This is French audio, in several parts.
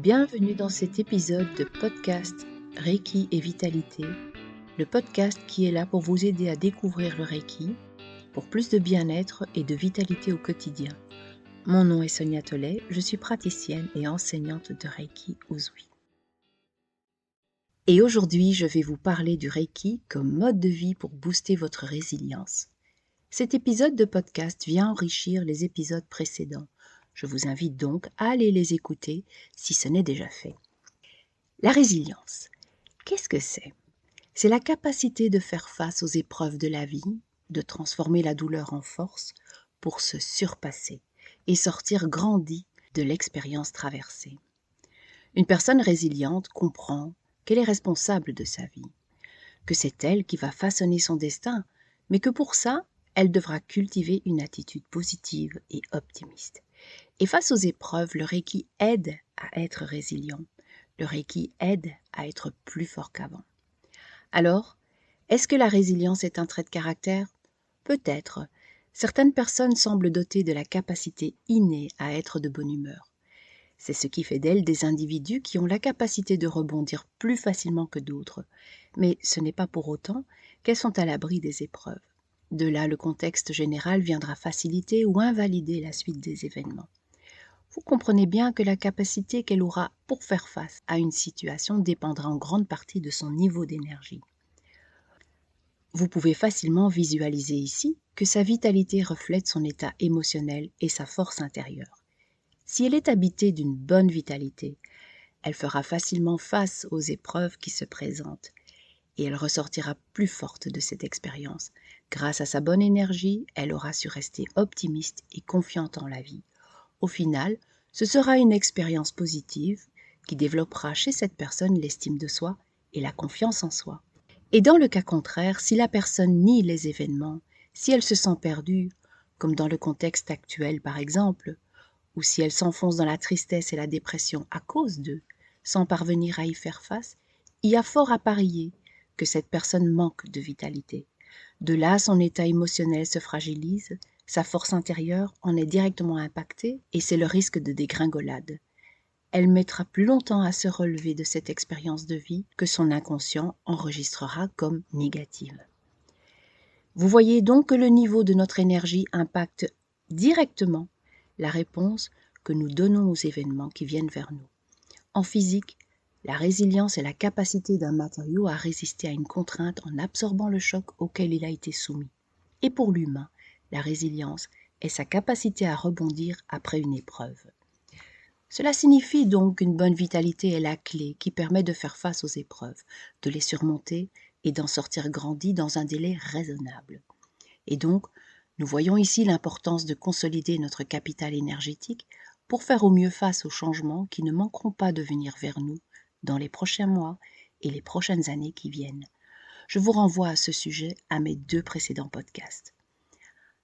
Bienvenue dans cet épisode de podcast Reiki et Vitalité, le podcast qui est là pour vous aider à découvrir le Reiki pour plus de bien-être et de vitalité au quotidien. Mon nom est Sonia Tollet, je suis praticienne et enseignante de Reiki Usui. Et aujourd'hui, je vais vous parler du Reiki comme mode de vie pour booster votre résilience. Cet épisode de podcast vient enrichir les épisodes précédents. Je vous invite donc à aller les écouter si ce n'est déjà fait. La résilience, qu'est-ce que c'est ? C'est la capacité de faire face aux épreuves de la vie, de transformer la douleur en force pour se surpasser et sortir grandi de l'expérience traversée. Une personne résiliente comprend qu'elle est responsable de sa vie, que c'est elle qui va façonner son destin, mais que pour ça, elle devra cultiver une attitude positive et optimiste. Et face aux épreuves, le Reiki aide à être résilient. Le Reiki aide à être plus fort qu'avant. Alors, est-ce que la résilience est un trait de caractère ? Peut-être. Certaines personnes semblent dotées de la capacité innée à être de bonne humeur. C'est ce qui fait d'elles des individus qui ont la capacité de rebondir plus facilement que d'autres. Mais ce n'est pas pour autant qu'elles sont à l'abri des épreuves. De là, le contexte général viendra faciliter ou invalider la suite des événements. Vous comprenez bien que la capacité qu'elle aura pour faire face à une situation dépendra en grande partie de son niveau d'énergie. Vous pouvez facilement visualiser ici que sa vitalité reflète son état émotionnel et sa force intérieure. Si elle est habitée d'une bonne vitalité, elle fera facilement face aux épreuves qui se présentent et elle ressortira plus forte de cette expérience. Grâce à sa bonne énergie, elle aura su rester optimiste et confiante en la vie. Au final, ce sera une expérience positive qui développera chez cette personne l'estime de soi et la confiance en soi. Et dans le cas contraire, si la personne nie les événements, si elle se sent perdue, comme dans le contexte actuel par exemple, ou si elle s'enfonce dans la tristesse et la dépression à cause d'eux, sans parvenir à y faire face, il y a fort à parier que cette personne manque de vitalité. De là, son état émotionnel se fragilise, sa force intérieure en est directement impactée et c'est le risque de dégringolade. Elle mettra plus longtemps à se relever de cette expérience de vie que son inconscient enregistrera comme négative. Vous voyez donc que le niveau de notre énergie impacte directement la réponse que nous donnons aux événements qui viennent vers nous. En physique, la résilience est la capacité d'un matériau à résister à une contrainte en absorbant le choc auquel il a été soumis. Et pour l'humain, la résilience est sa capacité à rebondir après une épreuve. Cela signifie donc qu'une bonne vitalité est la clé qui permet de faire face aux épreuves, de les surmonter et d'en sortir grandi dans un délai raisonnable. Et donc, nous voyons ici l'importance de consolider notre capital énergétique pour faire au mieux face aux changements qui ne manqueront pas de venir vers nous dans les prochains mois et les prochaines années qui viennent. Je vous renvoie à ce sujet à mes 2 précédents podcasts.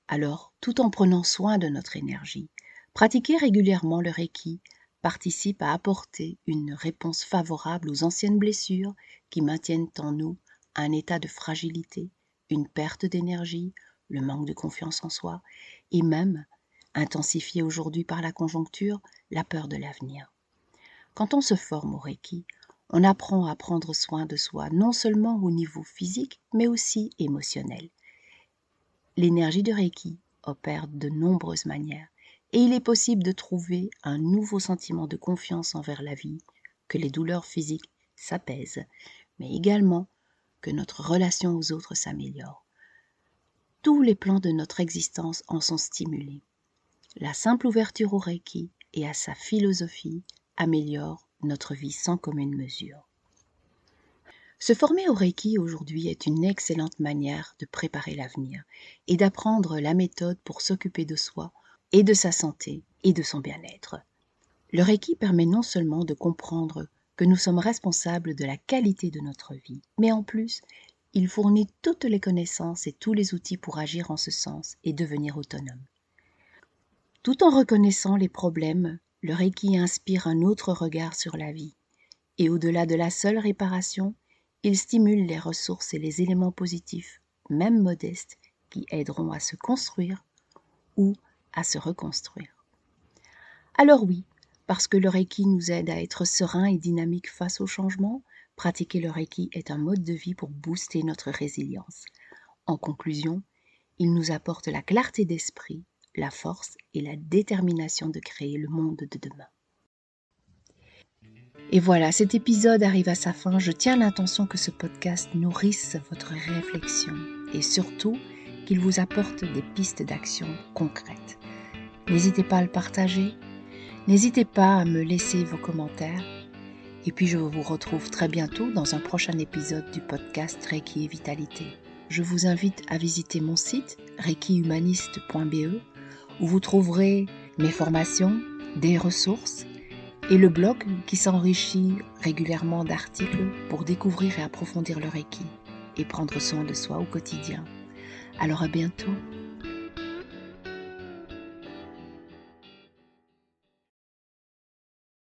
Alors, tout en prenant soin de notre énergie, pratiquer régulièrement le Reiki participe à apporter une réponse favorable aux anciennes blessures qui maintiennent en nous un état de fragilité, une perte d'énergie, le manque de confiance en soi et même, intensifié aujourd'hui par la conjoncture, la peur de l'avenir. Quand on se forme au Reiki, on apprend à prendre soin de soi non seulement au niveau physique mais aussi émotionnel. L'énergie de Reiki opère de nombreuses manières et il est possible de trouver un nouveau sentiment de confiance envers la vie, que les douleurs physiques s'apaisent, mais également que notre relation aux autres s'améliore. Tous les plans de notre existence en sont stimulés. La simple ouverture au Reiki et à sa philosophie améliore notre vie sans commune mesure. Se former au Reiki aujourd'hui est une excellente manière de préparer l'avenir et d'apprendre la méthode pour s'occuper de soi et de sa santé et de son bien-être. Le Reiki permet non seulement de comprendre que nous sommes responsables de la qualité de notre vie, mais en plus, il fournit toutes les connaissances et tous les outils pour agir en ce sens et devenir autonome. Tout en reconnaissant les problèmes, le Reiki inspire un autre regard sur la vie. Et au-delà de la seule réparation, il stimule les ressources et les éléments positifs, même modestes, qui aideront à se construire ou à se reconstruire. Alors oui, parce que le Reiki nous aide à être serein et dynamique face au changement. Pratiquer le Reiki est un mode de vie pour booster notre résilience. En conclusion, il nous apporte la clarté d'esprit, la force et la détermination de créer le monde de demain. Et voilà, cet épisode arrive à sa fin. Je tiens à l'intention que ce podcast nourrisse votre réflexion et surtout qu'il vous apporte des pistes d'action concrètes. N'hésitez pas à le partager, n'hésitez pas à me laisser vos commentaires. Et puis je vous retrouve très bientôt dans un prochain épisode du podcast Reiki et Vitalité. Je vous invite à visiter mon site reikihumaniste.be où vous trouverez mes formations, des ressources et le blog qui s'enrichit régulièrement d'articles pour découvrir et approfondir le Reiki et prendre soin de soi au quotidien. Alors à bientôt.